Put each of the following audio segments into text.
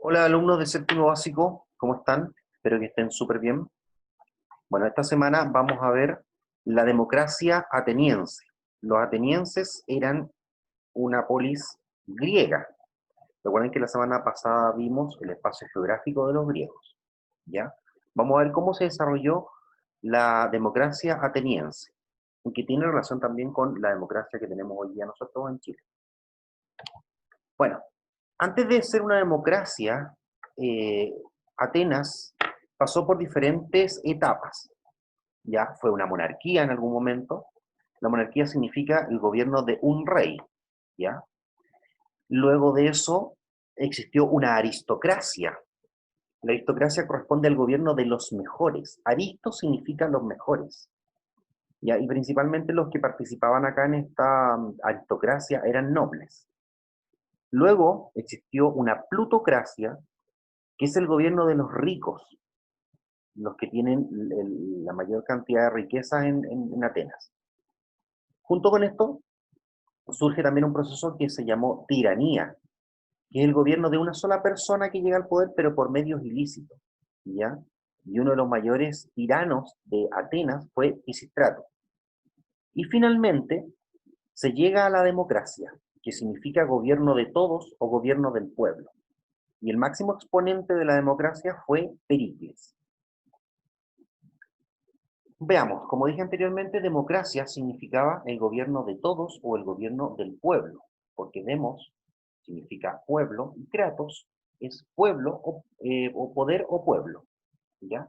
Hola alumnos de séptimo básico, ¿cómo están? Espero que estén súper bien. Bueno, esta semana vamos a ver la democracia ateniense. Los atenienses eran una polis griega. Recuerden que la semana pasada vimos el espacio geográfico de los griegos, ¿ya? Vamos a ver cómo se desarrolló la democracia ateniense, y que tiene relación también con la democracia que tenemos hoy día nosotros en Chile. Bueno, antes de ser una democracia, eh, Atenas pasó por diferentes etapas. Ya fue una monarquía en algún momento. La monarquía significa el gobierno de un rey, ¿ya? Luego de eso existió una aristocracia. La aristocracia corresponde al gobierno de los mejores. Aristo significa los mejores, ¿ya? Y principalmente los que participaban acá en esta aristocracia eran nobles. Luego existió una plutocracia, que es el gobierno de los ricos, los que tienen la mayor cantidad de riqueza en Atenas. Junto con esto, surge también un proceso que se llamó tiranía, que es el gobierno de una sola persona que llega al poder, pero por medios ilícitos, ¿ya? Y uno de los mayores tiranos de Atenas fue Pisístrato. Y finalmente, se llega a la democracia, que significa gobierno de todos o gobierno del pueblo. Y el máximo exponente de la democracia fue Pericles. Veamos, como dije anteriormente, democracia significaba el gobierno de todos o el gobierno del pueblo, porque demos significa pueblo y kratos es pueblo o poder o pueblo, ¿ya?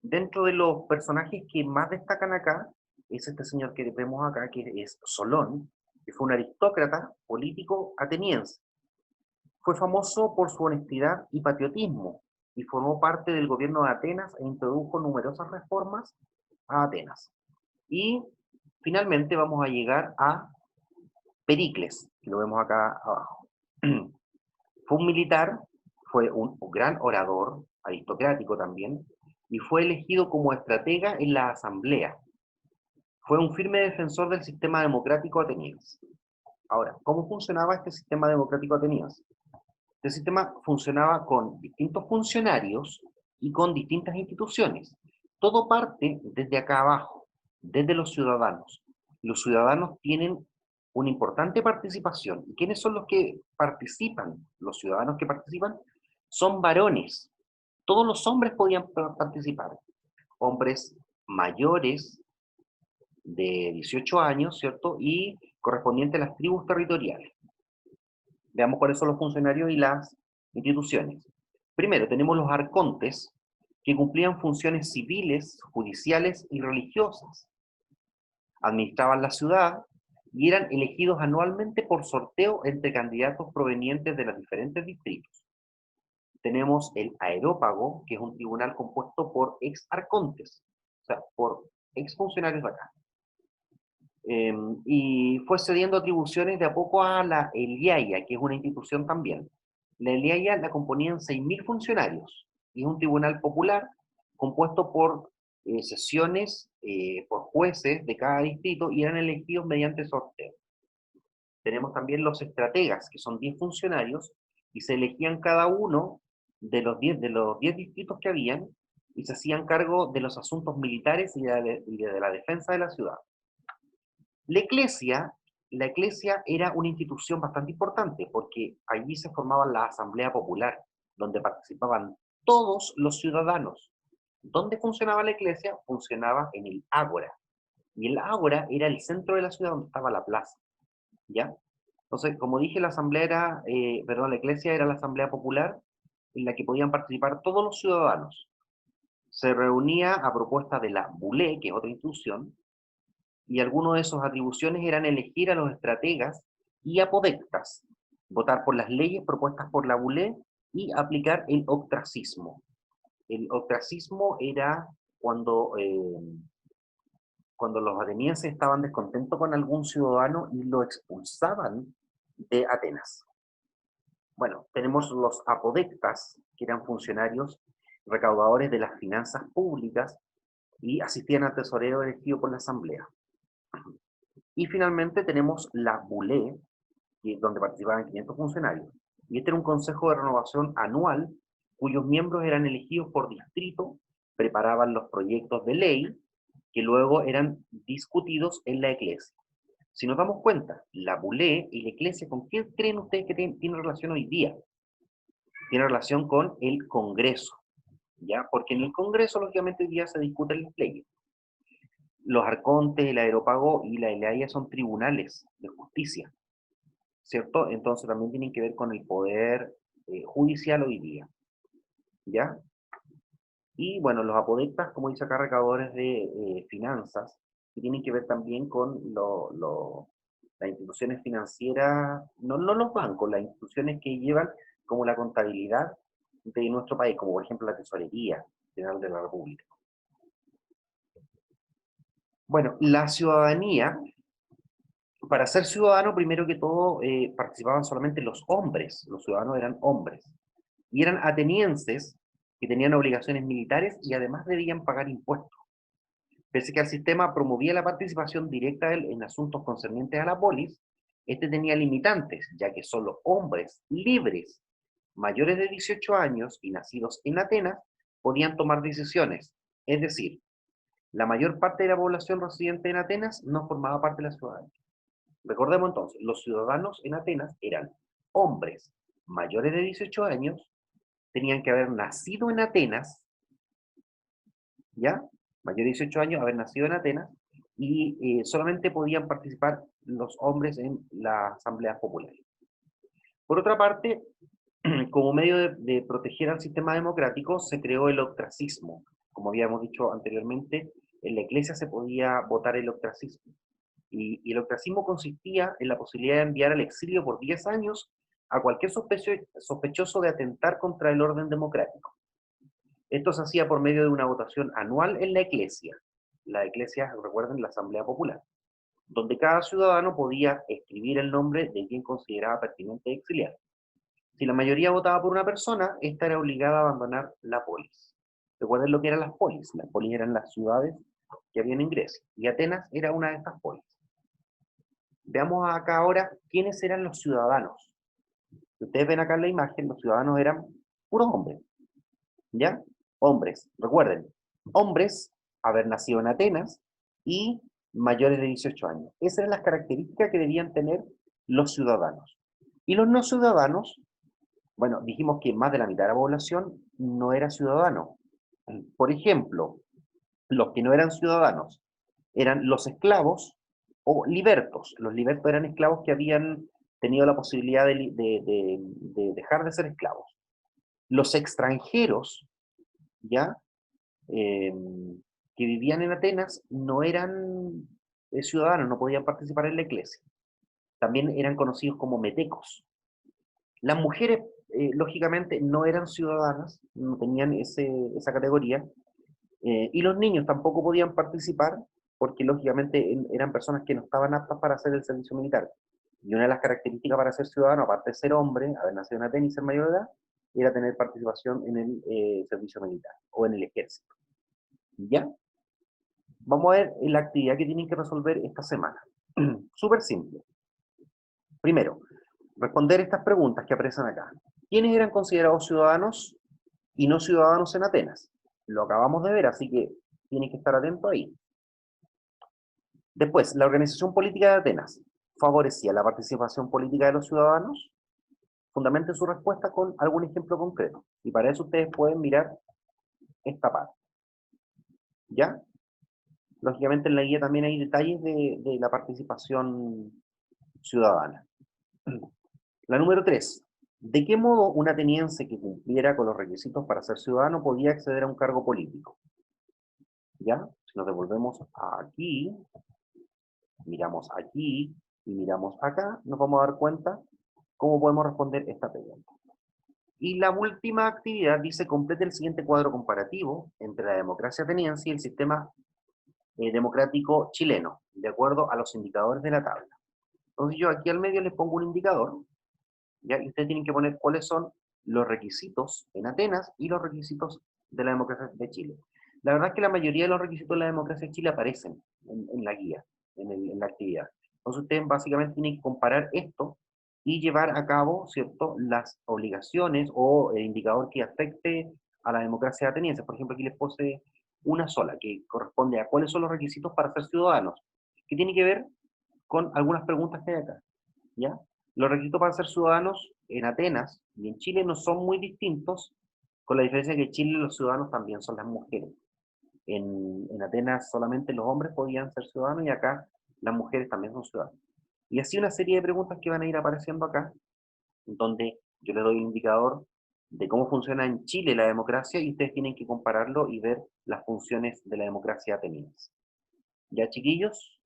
Dentro de los personajes que más destacan acá es este señor que vemos acá, que es Solón, que fue un aristócrata político ateniense. Fue famoso por su honestidad y patriotismo, y formó parte del gobierno de Atenas e introdujo numerosas reformas a Atenas. Y finalmente vamos a llegar a Pericles, que lo vemos acá abajo. Fue un militar, fue un gran orador, aristocrático también, y fue elegido como estratega en la asamblea. Fue un firme defensor del sistema democrático ateniense. Ahora, ¿cómo funcionaba este sistema democrático ateniense? Este sistema funcionaba con distintos funcionarios y con distintas instituciones. Todo parte desde acá abajo, desde los ciudadanos. Los ciudadanos tienen una importante participación. ¿Y quiénes son los que participan? Los ciudadanos que participan son varones. Todos los hombres podían participar. Hombres mayores de 18 años, ¿cierto? Y correspondiente a las tribus territoriales. Veamos cuáles son los funcionarios y las instituciones. Primero, tenemos los arcontes, que cumplían funciones civiles, judiciales y religiosas. Administraban la ciudad y eran elegidos anualmente por sorteo entre candidatos provenientes de los diferentes distritos. Tenemos el aerópago, que es un tribunal compuesto por ex arcontes, o sea, por ex funcionarios de acá. Y fue cediendo atribuciones de a poco a la Eliaia, que es una institución también. La Eliaia la componían 6.000 funcionarios, y es un tribunal popular compuesto por sesiones, por jueces de cada distrito, y eran elegidos mediante sorteo. Tenemos también los estrategas, que son 10 funcionarios, y se elegían cada uno de los 10 distritos que habían, y se hacían cargo de los asuntos militares y de la defensa de la ciudad. La iglesia, la iglesia era una institución bastante importante porque allí se formaba la Asamblea Popular, donde participaban todos los ciudadanos. ¿Dónde funcionaba la iglesia? Funcionaba en el ágora. Y el ágora era el centro de la ciudad donde estaba la plaza, ¿ya? Entonces, como dije, la iglesia era la Asamblea Popular en la que podían participar todos los ciudadanos. Se reunía a propuesta de la Bulé, que es otra institución, y algunas de sus atribuciones eran elegir a los estrategas y apodectas, votar por las leyes propuestas por la Bulé y aplicar el ostracismo. El ostracismo era cuando, cuando los atenienses estaban descontentos con algún ciudadano y lo expulsaban de Atenas. Bueno, tenemos los apodectas, que eran funcionarios recaudadores de las finanzas públicas y asistían al tesorero elegido por la asamblea. Y finalmente tenemos la Bulé, donde participaban 500 funcionarios. Y este era un consejo de renovación anual, cuyos miembros eran elegidos por distrito, preparaban los proyectos de ley, que luego eran discutidos en la iglesia. Si nos damos cuenta, la bulé y la iglesia, ¿con qué creen ustedes que tiene relación hoy día? Tiene relación con el Congreso, ¿ya? Porque en el Congreso, lógicamente, hoy día se discuten las leyes. Los arcontes, el aerópago y la ELEAIA son tribunales de justicia, ¿cierto? Entonces también tienen que ver con el poder judicial hoy día, ¿ya? Y bueno, los apodectas, como dice acá, recaudadores de finanzas, que tienen que ver también con las instituciones financieras, no los bancos, las instituciones que llevan como la contabilidad de nuestro país, como por ejemplo la Tesorería General de la República. Bueno, la ciudadanía, para ser ciudadano, primero que todo, participaban solamente los hombres, los ciudadanos eran hombres, y eran atenienses que tenían obligaciones militares y además debían pagar impuestos. Pese que el sistema promovía la participación directa en asuntos concernientes a la polis, este tenía limitantes, ya que solo hombres libres, mayores de 18 años y nacidos en Atenas, podían tomar decisiones. Es decir, la mayor parte de la población residente en Atenas no formaba parte de la ciudadanía. Recordemos entonces, los ciudadanos en Atenas eran hombres mayores de 18 años, tenían que haber nacido en Atenas, ¿ya? Mayor de 18 años, haber nacido en Atenas, y solamente podían participar los hombres en las asambleas populares. Por otra parte, como medio de proteger al sistema democrático, se creó el ostracismo. Como habíamos dicho anteriormente, en la iglesia se podía votar el ostracismo. Y el ostracismo consistía en la posibilidad de enviar al exilio por 10 años a cualquier sospechoso de atentar contra el orden democrático. Esto se hacía por medio de una votación anual en la iglesia. La iglesia, recuerden, la Asamblea Popular, donde cada ciudadano podía escribir el nombre de quien consideraba pertinente exiliar. Si la mayoría votaba por una persona, esta era obligada a abandonar la polis. Recuerden lo que eran las polis. Las polis eran las ciudades que habían en Grecia, y Atenas era una de estas polis. Veamos acá ahora quiénes eran los ciudadanos. Si ustedes ven acá en la imagen, los ciudadanos eran puros hombres, ¿ya? Hombres, recuerden, hombres, haber nacido en Atenas y mayores de 18 años. Esas eran las características que debían tener los ciudadanos. Y los no ciudadanos, bueno, dijimos que más de la mitad de la población no era ciudadano. Por ejemplo, los que no eran ciudadanos eran los esclavos o libertos. Los libertos eran esclavos que habían tenido la posibilidad de dejar de ser esclavos. Los extranjeros, ¿ya? Eh, que vivían en Atenas no eran ciudadanos, no podían participar en la iglesia. También eran conocidos como metecos. Las mujeres, lógicamente, no eran ciudadanas, no tenían esa categoría, y los niños tampoco podían participar porque, lógicamente, eran personas que no estaban aptas para hacer el servicio militar. Y una de las características para ser ciudadano, aparte de ser hombre, haber nacido en Atenas y ser mayor de edad, era tener participación en el servicio militar o en el ejército. ¿Ya? Vamos a ver la actividad que tienen que resolver esta semana. Súper simple. Primero, responder estas preguntas que aparecen acá. ¿Quiénes eran considerados ciudadanos y no ciudadanos en Atenas? Lo acabamos de ver, así que tienen que estar atentos ahí. Después, la organización política de Atenas favorecía la participación política de los ciudadanos. Fundamenten su respuesta con algún ejemplo concreto. Y para eso ustedes pueden mirar esta parte. ¿Ya? Lógicamente en la guía también hay detalles de la participación ciudadana. La número 3. ¿De qué modo un ateniense que cumpliera con los requisitos para ser ciudadano podía acceder a un cargo político? ¿Ya? Si nos devolvemos aquí, miramos aquí y miramos acá, nos vamos a dar cuenta cómo podemos responder esta pregunta. Y la última actividad dice: complete el siguiente cuadro comparativo entre la democracia ateniense y el sistema democrático chileno, de acuerdo a los indicadores de la tabla. Entonces yo aquí al medio les pongo un indicador, ¿ya? Y ustedes tienen que poner cuáles son los requisitos en Atenas y los requisitos de la democracia de Chile. La verdad es que la mayoría de los requisitos de la democracia de Chile aparecen en la guía, en la actividad. Entonces ustedes básicamente tienen que comparar esto y llevar a cabo, ¿cierto?, las obligaciones o el indicador que afecte a la democracia ateniense. Por ejemplo, aquí les puse una sola, que corresponde a cuáles son los requisitos para ser ciudadanos, que tiene que ver con algunas preguntas que hay acá, ¿ya? Los requisitos para ser ciudadanos en Atenas y en Chile no son muy distintos, con la diferencia de que en Chile los ciudadanos también son las mujeres. En Atenas solamente los hombres podían ser ciudadanos y acá las mujeres también son ciudadanos. Y así una serie de preguntas que van a ir apareciendo acá, donde yo les doy un indicador de cómo funciona en Chile la democracia y ustedes tienen que compararlo y ver las funciones de la democracia ateniense. ¿Ya, chiquillos?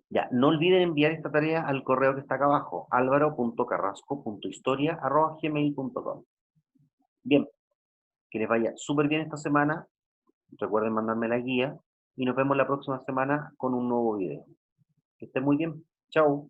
Ya, no olviden enviar esta tarea al correo que está acá abajo, alvaro.carrasco.historia@gmail.com. Bien, que les vaya súper bien esta semana. Recuerden mandarme la guía y nos vemos la próxima semana con un nuevo video. Que estén muy bien. Chao.